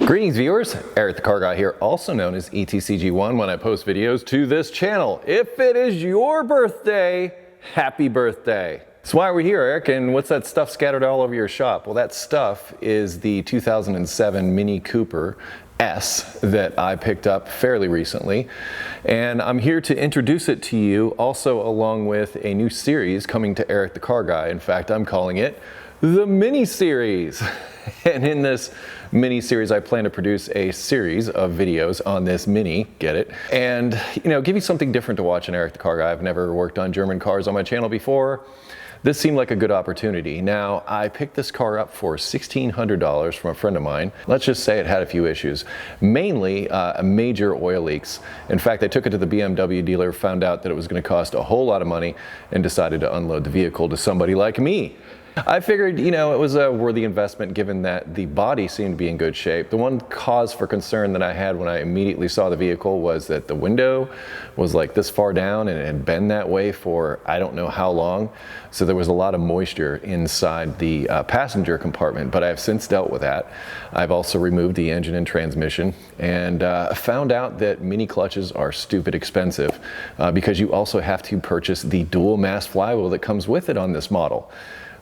Greetings viewers, Eric the Car Guy here, also known as ETCG1 when I post videos to this channel. If it is your birthday, happy birthday. So why are we here, Eric, and what's that stuff scattered all over your shop? Well, that stuff is the 2007 Mini Cooper S that I picked up fairly recently, and I'm here to introduce it to you also along with a new series coming to Eric the Car Guy. In fact, I'm calling it the Mini Series. And in this mini series, I plan to produce a series of videos on this Mini, get it? And, you know, give you something different to watch in Eric the Car Guy. I've never worked on German cars on my channel before. This seemed like a good opportunity. Now, I picked this car up for $1,600 from a friend of mine. Let's just say it had a few issues, mainly major oil leaks. In fact, I took it to the BMW dealer, found out that it was going to cost a whole lot of money, and decided to unload the vehicle to somebody like me. I figured, you know, it was a worthy investment given that the body seemed to be in good shape. The one cause for concern that I had when I immediately saw the vehicle was that the window was like this far down and it had been that way for I don't know how long. So there was a lot of moisture inside the passenger compartment, but I've since dealt with that. I've also removed the engine and transmission and found out that mini clutches are stupid expensive because you also have to purchase the dual mass flywheel that comes with it on this model.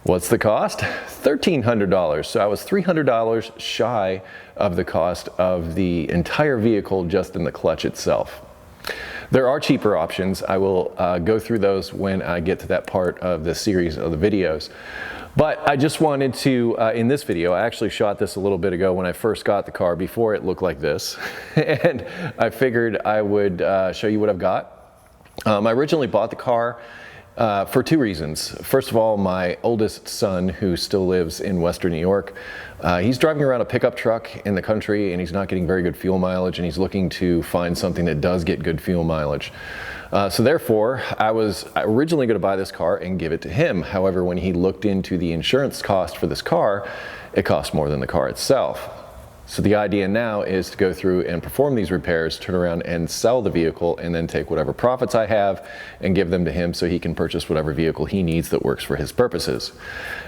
What's the cost? $1,300. So I was $300 shy of the cost of the entire vehicle just in the clutch itself. There are cheaper options. I will go through those when I get to that part of the series of the videos. But I just wanted to, in this video, I actually shot this a little bit ago when I first got the car before it looked like this. And I figured I would show you what I've got. I originally bought the car for two reasons. First of all, my oldest son, who still lives in Western New York, he's driving around a pickup truck in the country and he's not getting very good fuel mileage, and he's looking to find something that does get good fuel mileage. So therefore, I was originally going to buy this car and give it to him. However, when he looked into the insurance cost for this car, it cost more than the car itself. So the idea now is to go through and perform these repairs, turn around and sell the vehicle, and then take whatever profits I have and give them to him so he can purchase whatever vehicle he needs that works for his purposes.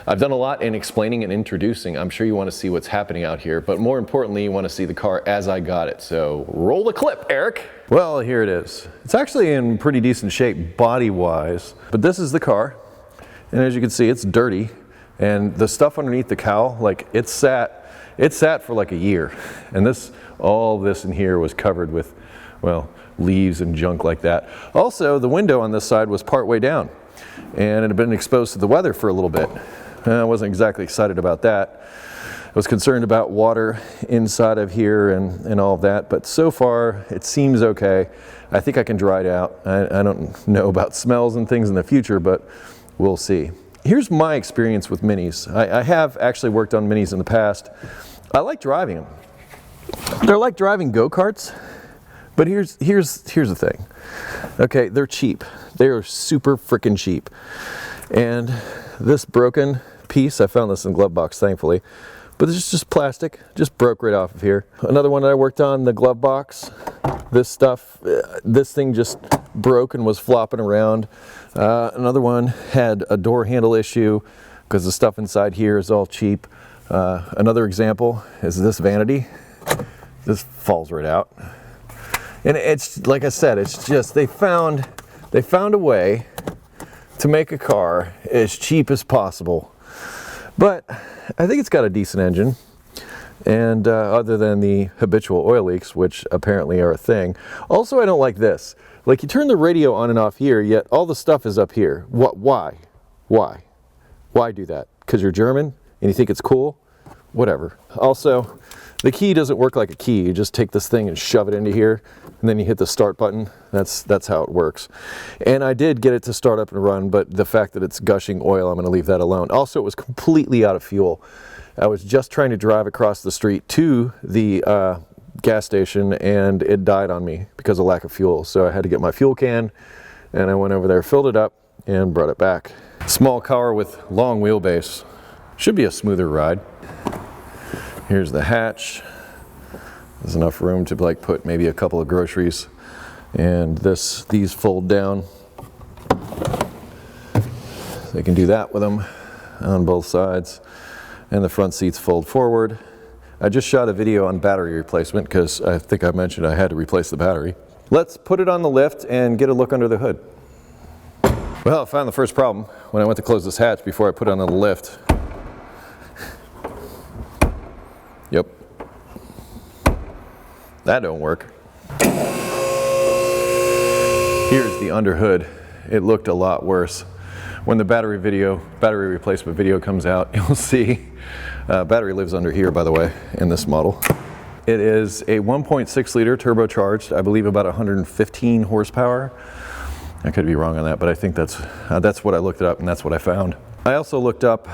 I've done a lot in explaining and introducing. I'm sure you want to see what's happening out here, but more importantly, you want to see the car as I got it. So roll the clip, Eric. Well, here it is. It's actually in pretty decent shape body-wise, but this is the car. And as you can see, it's dirty. And the stuff underneath the cowl, like it sat for like a year, and all this in here was covered with, well, leaves and junk like that. Also, the window on this side was part way down, and it had been exposed to the weather for a little bit. I wasn't exactly excited about that. I was concerned about water inside of here and all of that, but so far it seems okay. I think I can dry it out. I don't know about smells and things in the future, but we'll see. Here's my experience with minis. I have actually worked on minis in the past. I like driving them. They're like driving go-karts, but here's the thing. Okay, they're cheap. They are super freaking cheap. And this broken piece, I found this in the glove box, thankfully, but it's just plastic, just broke right off of here. Another one that I worked on, the glove box, this stuff, this thing just broke and was flopping around. Another one had a door handle issue because the stuff inside here is all cheap. Another example is this vanity. This falls right out. And it's, like I said, it's just, they found a way to make a car as cheap as possible. But I think it's got a decent engine. And other than the habitual oil leaks, which apparently are a thing. Also, I don't like this. Like, you turn the radio on and off here, yet all the stuff is up here. Why? Why do that? Because you're German and you think it's cool? Whatever. Also, the key doesn't work like a key. You just take this thing and shove it into here, and then you hit the start button. That's how it works. And I did get it to start up and run, but the fact that it's gushing oil, I'm going to leave that alone. Also, it was completely out of fuel. I was just trying to drive across the street to the gas station, and it died on me because of lack of fuel. So I had to get my fuel can, and I went over there, filled it up, and brought it back. Small car with long wheelbase. Should be a smoother ride. Here's the hatch. There's enough room to like put maybe a couple of groceries, and these fold down. They can do that with them on both sides, and the front seats fold forward. I just shot a video on battery replacement because I think I mentioned I had to replace the battery. Let's put it on the lift and get a look under the hood. Well, I found the first problem when I went to close this hatch before I put it on the lift. Yep. That don't work. Here's the under hood. It looked a lot worse. When the battery replacement video comes out, you'll see, battery lives under here, by the way, in this model. It is a 1.6 liter turbocharged, I believe about 115 horsepower. I could be wrong on that, but I think that's what I looked it up and that's what I found. I also looked up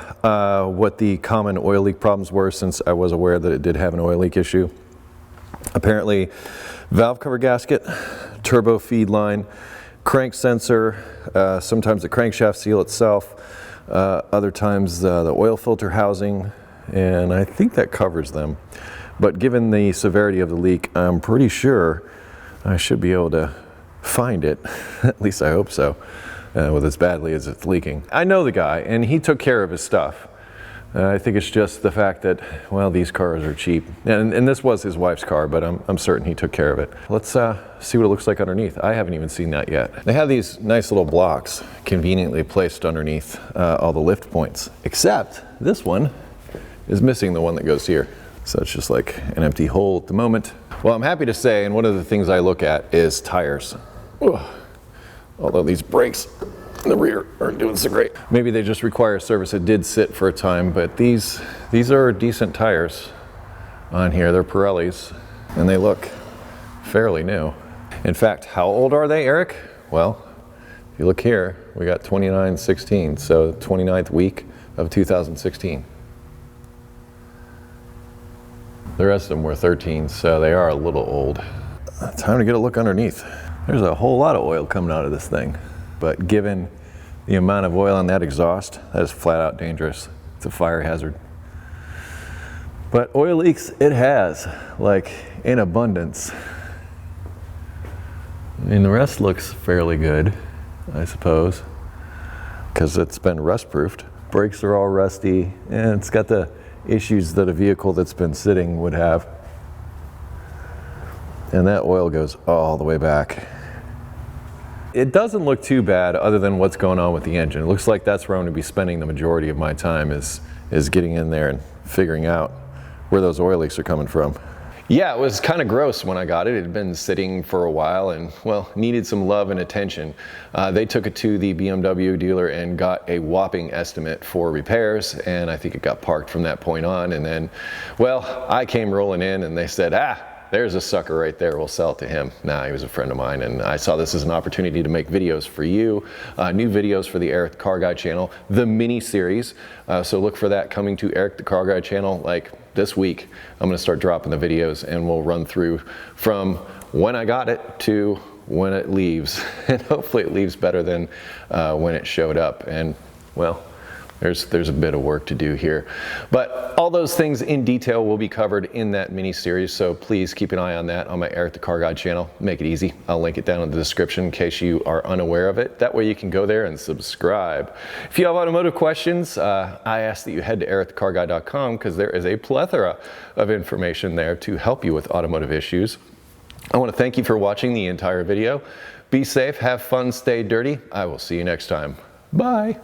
what the common oil leak problems were, since I was aware that it did have an oil leak issue. Apparently, valve cover gasket, turbo feed line, crank sensor, sometimes the crankshaft seal itself, other times the oil filter housing, and I think that covers them. But given the severity of the leak, I'm pretty sure I should be able to find it. At least I hope so, with as badly as it's leaking. I know the guy, and he took care of his stuff. I think it's just the fact that, well, these cars are cheap. And this was his wife's car, but I'm certain he took care of it. Let's see what it looks like underneath. I haven't even seen that yet. They have these nice little blocks conveniently placed underneath all the lift points, except this one is missing the one that goes here. So it's just like an empty hole at the moment. Well, I'm happy to say, and one of the things I look at is tires. Ugh. Although these brakes in the rear aren't doing so great. Maybe they just require service. It did sit for a time, but these are decent tires on here. They're Pirellis, and they look fairly new. In fact, how old are they, Eric? Well, if you look here, we got 29/16, so 29th week of 2016. The rest of them were 13, so they are a little old. Time to get a look underneath. There's a whole lot of oil coming out of this thing. But given the amount of oil on that exhaust, that is flat out dangerous. It's a fire hazard. But oil leaks, it has, like in abundance. I mean, the rest looks fairly good, I suppose, because it's been rust-proofed. Brakes are all rusty, and it's got the issues that a vehicle that's been sitting would have. And that oil goes all the way back. It doesn't look too bad other than what's going on with the engine. It looks like that's where I'm going to be spending the majority of my time is getting in there and figuring out where those oil leaks are coming from. Yeah, it was kind of gross when I got it. It had been sitting for a while and, well, needed some love and attention. They took it to the BMW dealer and got a whopping estimate for repairs, and I think it got parked from that point on. And then, well, I came rolling in and they said, there's a sucker right there, we'll sell it to him. Nah, he was a friend of mine, and I saw this as an opportunity to make videos for you, new videos for the Eric the Car Guy channel, the mini series. So look for that coming to Eric the Car Guy channel like this week. I'm gonna start dropping the videos and we'll run through from when I got it to when it leaves. And hopefully it leaves better than when it showed up. And well, there's a bit of work to do here. But all those things in detail will be covered in that mini series, so please keep an eye on that on my Eric the Car Guy channel. Make it easy. I'll link it down in the description in case you are unaware of it. That way you can go there and subscribe. If you have automotive questions, I ask that you head to EricTheCarGuy.com because there is a plethora of information there to help you with automotive issues. I want to thank you for watching the entire video. Be safe, have fun, stay dirty. I will see you next time. Bye.